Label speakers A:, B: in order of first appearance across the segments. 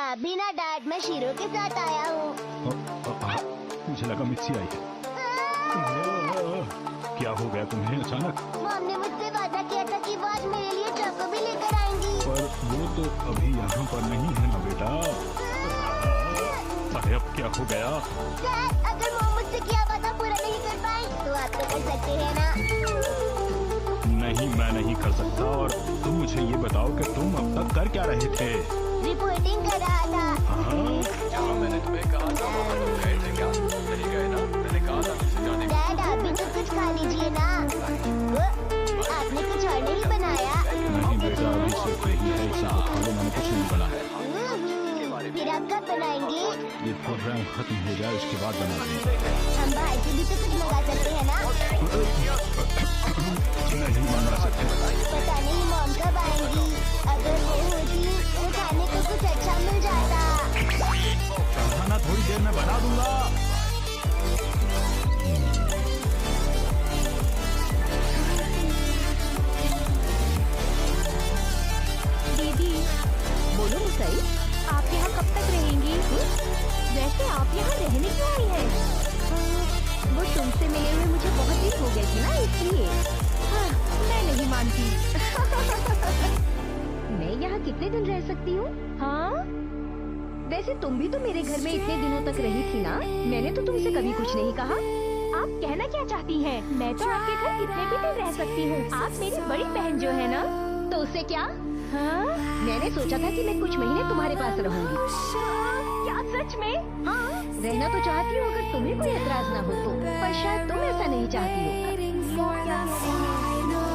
A: आप भी ना डैड, मैं शीरो के साथ आया हूँ।
B: मुझे लगा मिर्ची आई है। क्या हो गया तुम्हें अचानक?
A: मॉम ने मुझसे वादा किया था कि वो आज मेरे लिए चॉको भी लेकर आएंगी।
B: पर वो तो अभी यहाँ पर नहीं है ना बेटा। अरे अब क्या हो गया?
A: डैड, अगर मॉम मुझसे किया वादा पूरा नहीं कर पाए तो आप तो कर सकते हैं ना?
B: नहीं, मैं नहीं कर सकता। और तुम मुझे ये बताओ कि तुम अब तक कर क्या रहे थे?
A: रिपोर्टिंग कर रहा था।
C: जहाँ मैंने तुम्हें कहा था वहाँ तुम गए थे क्या? नहीं गए ना? मैंने कहा था तुमसे जाने को।
A: डैड, आप भी तो कुछ खा लीजिए ना। आपने कुछ और नहीं बनाया?
B: नहीं बेटा, अभी सिर्फ यही है, इसे तो खा लो, मैंने कुछ नहीं बनाया।
A: फिर आप कब बनाएंगे?
B: ये प्रोग्राम खत्म हो जाए उसके बाद बना देंगे।
A: हम बाहर से भी तो कुछ मंगा सकते हैं ना?
B: नहीं मंगा सकते।
A: पता नहीं मॉम कब आएंगी। अगर वो होती तो खाने को कुछ अच्छा मिल जाता।
B: खाना थोड़ी देर में बना दूंगा।
D: दीदी, बोलो मुसई, आप यहाँ कब तक रहेंगी? वैसे आप यहाँ रहने क्यों आई हैं? वो तुमसे मिले हुए मुझे बहुत दिन हो गए थे ना, इसलिए। हाँ, मैं नहीं मानती। मैं यहाँ कितने दिन रह सकती हूँ? हाँ, वैसे तुम भी तो मेरे घर में इतने दिनों तक रही थी ना। मैंने तो तुमसे कभी कुछ नहीं कहा। आप कहना क्या चाहती हैं? मैं तो आपके घर कितने भी दिन रह सकती हूँ। आप मेरी बड़ी बहन जो है ना, तो उससे क्या? हाँ? मैंने सोचा था कि मैं कुछ महीने तुम्हारे पास रहूंगी। क्या सच में? हाँ, रहना तो चाहती हूँ अगर तुम्हें कोई एतराज ना हो तो, पर शायद तुम ऐसा नहीं चाहती हो।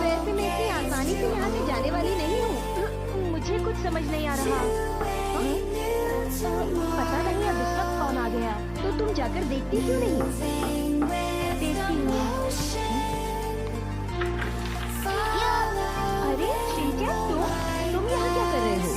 D: वैसे मैं इतनी आसानी से यहाँ से जाने वाली नहीं हूँ। मुझे कुछ समझ नहीं आ रहा। पता नहीं अब इस वक्त कौन आ गया। तो तुम जाकर देखती क्यों नहीं? देखती हूँ। अरे श्रीजा, तुम यहाँ क्या कर रहे हो?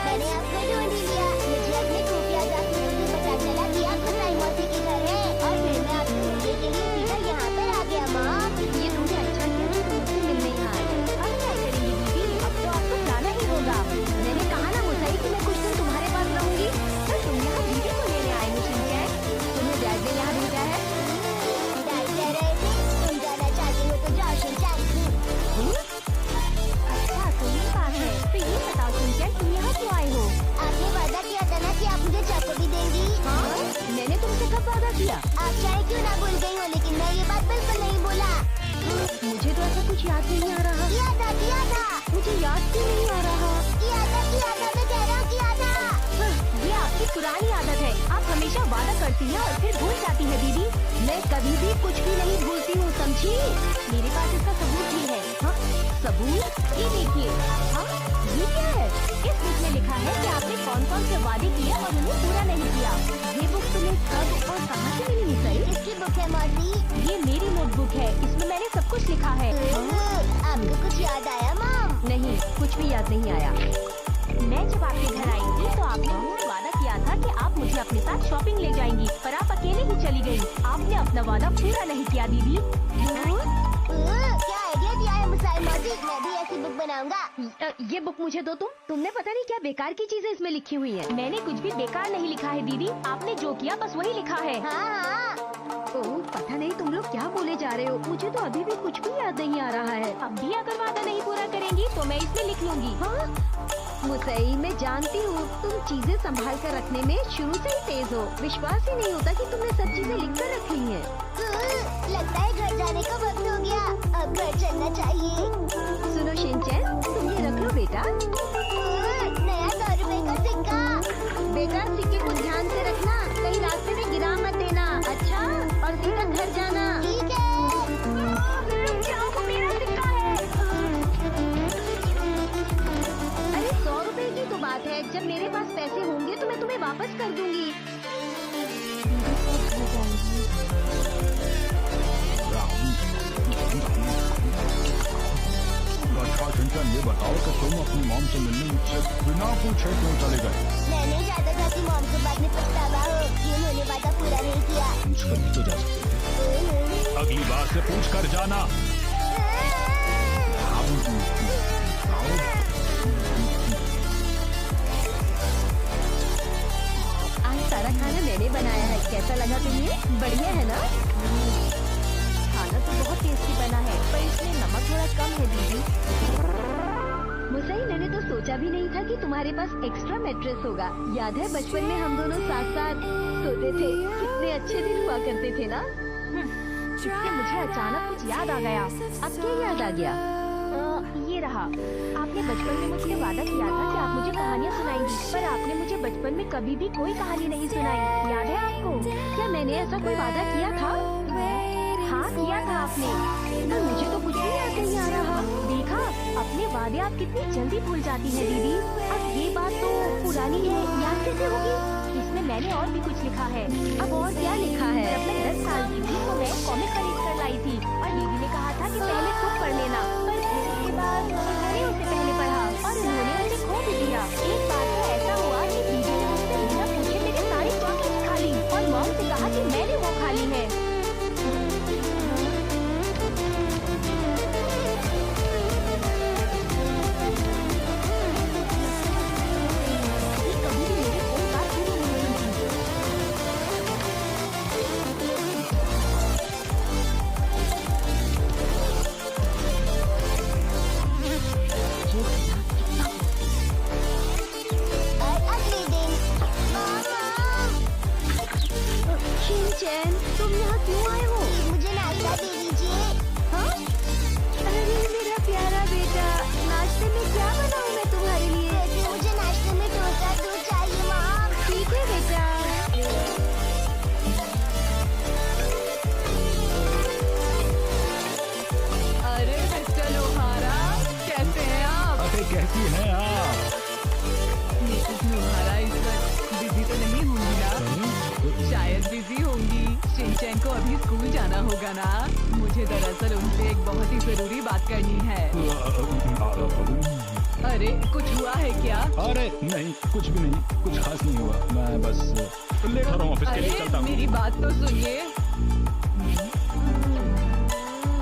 A: मैंने आपको ढूंढ ही लिया। मुझे अपने खुफिया जासूसी से पता चला कि आप खुदाई मौसी के घर है और फिर मैं आपसे मिलने के लिए सीधा यहाँ पर आ गया। मॉम,
D: ये तुमने अच्छा किया कि तुम मुझसे मिलने यहाँ आए। अब क्या करेंगी दीदी? अब तो आपको जाना ही होगा। मैंने कहा ना मुसई कि मैं कुछ दिन तुम्हारे पास रहूंगी। तो तुम यहाँ दीदी को लेने आई हो श्रीजा? तुम्हें डैड ने यहाँ भेजा है?
A: डैड कह रहे थे तुम जाना चाहती हो तो जाओ शिनचैन।
D: अच्छा, तो ये बात है। तो ये बताओ श्रीजा, तुम यहाँ क्यों आए हो?
A: आपने वादा किया था ना कि आप मुझे चाकू भी देंगी।
D: हाँ, मैंने तुमसे कब वादा किया?
A: आप चाहे क्यों ना भूल गई हो, लेकिन मैं ये बात बिल्कुल नहीं बोला।
D: मुझे तो ऐसा कुछ याद नहीं आ रहा।
A: किया था।
D: मुझे याद क्यों नहीं आ रहा?
A: किया था, मैं कह रहा हूँ किया था।
D: ये आपकी पुरानी आदत है। आप हमेशा वादा करती हैं और फिर भूल जाती है दीदी। मैं कभी भी कुछ भी नहीं भूलती हूँ, समझी? मेरे पास इसका सबूत भी है। हाँ, सबूत? ये देखिए। हाँ, ये क्या है? इस बुक में लिखा है कि आपने कौन कौन से वादे किए और उन्हें पूरा नहीं किया। ये बुक तुम्हें कब और कहाँ से मिली मुसई?
A: किसकी बुक है मौसी?
D: ये मेरी नोटबुक है। इसमें मैंने सब कुछ लिखा है।
A: आपको कुछ याद आया मॉम?
D: नहीं, कुछ भी याद नहीं आया। मैं जब आपके घर आई थी तो आपने मुझसे वादा किया था कि आप मुझे अपने साथ शॉपिंग ले जाएंगी, पर आप अकेले ही चली गई। आपने अपना वादा पूरा नहीं किया दीदी।
A: क्या आइडिया दिया है मुसाई मौसी? मैं भी ऐसी बुक बनाऊंगा।
D: ये बुक मुझे दो। तुमने पता नहीं क्या बेकार की चीजें इसमें लिखी हुई हैं। मैंने कुछ भी बेकार नहीं लिखा है दीदी। आपने जो किया बस वही लिखा है।
A: हाँ।
D: ओह, पता नहीं तुम लोग क्या बोले जा रहे हो। मुझे तो अभी भी कुछ भी याद नहीं आ रहा है। अब भी अगर वादा नहीं पूरा करेंगी तो मैं इसमें लिख लूंगी। हाँ, मुसई, मैं जानती हूँ तुम चीजें संभाल कर रखने में शुरू से ही तेज हो। विश्वास ही नहीं होता कि तुमने सब चीजें लिख कर रखी हैं।
A: लगता है घर जाने का वक्त हो गया। अब घर चलना चाहिए।
D: सुनो शिनचैन, तुम ये रख लो बेटा।
A: नया 100 रुपए का सिक्का।
D: बेटा, सिक्के को ध्यान से रखना, कहीं रास्ते में गिरा मत देना। अच्छा, और सीधा घर जाना।
A: ठीक है।
D: रुक जाओ, वो मेरा सिक्का है। अरे 100 रुपए की तो बात है। जब मेरे पास पैसे होंगे तो मैं तुम्हें वापस कर दूंगी।
B: अच्छा चिंतन, ये बताओ कि तुम अपनी मॉम से मिलने मुझसे बिना पूछे क्यों चले गए?
A: मैं नहीं चाहता था कि मॉम को बाद में पछतावा हो कि उन्होंने वादा पूरा नहीं किया।
B: पूछ कर भी तो जा सकते थे। अगली बार से पूछ कर जाना।
D: मैंने बनाया है। कैसा लगा तुम्हें? बढ़िया है ना? खाना तो बहुत टेस्टी बना है, पर इसमें नमक थोड़ा कम है दीदी। मुसई, मैंने तो सोचा भी नहीं था कि तुम्हारे पास एक्स्ट्रा मैट्रेस होगा। याद है बचपन में हम दोनों साथ साथ सोते थे, कितने अच्छे दिन हुआ करते थे ना। इससे मुझे अचानक कुछ याद आ गया। अब क्या याद आ गया? ये रहा। आपने बचपन में मुझसे वादा किया था कि आप मुझे कहानियाँ सुनाएंगी, पर आपने मुझे बचपन में कभी भी कोई कहानी नहीं सुनाई। याद है आपको? क्या मैंने ऐसा कोई वादा किया था? हाँ, किया था आपने, पर मुझे तो कुछ भी याद नहीं आ रहा। देखा, अपने वादे आप कितनी जल्दी भूल जाती हैं दीदी। अब ये बात तो पुरानी है, याद कैसे होगी? इसमें मैंने और भी कुछ लिखा है। अब और क्या लिखा है? जब मैं 10 साल की थी तो मैं कॉमिक खरीद कर लाई थी और दीदी ने कहा था कि पहले तुम पढ़ लेना, पर फिर उसके बाद मैंने उसे पहले पढ़ा और उन्होंने मुझे खो भी दिया। एक बार तो ऐसा हुआ कि दीदी ने मुझसे बिना पूछे मेरे सारी चॉकलेट्स खा ली और मॉम से कहा कि मैंने वो खा ली है। कभी भी मेरे कोई बात पूरी नहीं हुई थी।
A: और अगले दिन मामा,
D: शिनचैन, तुम यहाँ क्यों आए हो?
A: प्लीज मुझे नाश्ता दे दीजिए।
D: हाँ? अरे मेरा प्यारा बेटा, नाश्ते में क्या बनाऊँ मैं तुम्हारे लिए?
A: वैसे मुझे नाश्ते में डोसा दूध चाहिए मॉम।
D: ठीक है बेटा। अरे मिस्टर लोहारा, कैसे हैं आप?
B: अरे कैसी हैं आप?
E: मिसेस लोहारा इस वक्त बिजी तो नहीं होंगी ना? शायद बिजी होंगी। शिनचैन को अभी स्कूल जाना होगा ना? मुझे दरअसल उनसे एक बहुत ही जरूरी बात करनी है। अरे कुछ हुआ है क्या?
B: अरे नहीं, कुछ भी नहीं, कुछ खास नहीं हुआ। मैं बस लेट हो रहा हूँ ऑफिस के लिए,
E: अरे
B: चलता हूँ।
E: मेरी बात तो सुनिए।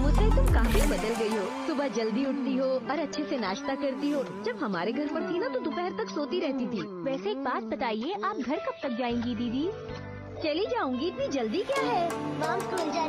D: मुझसे तुम काफी बदल गई हो। सुबह जल्दी उठती हो और अच्छे से नाश्ता करती हो। जब हमारे घर पर थी ना तो दोपहर तक सोती रहती थी। वैसे एक बात बताइए, आप घर कब तक जाएंगी दीदी? चली जाऊंगी, इतनी जल्दी क्या है?
A: मॉम स्कूल जाने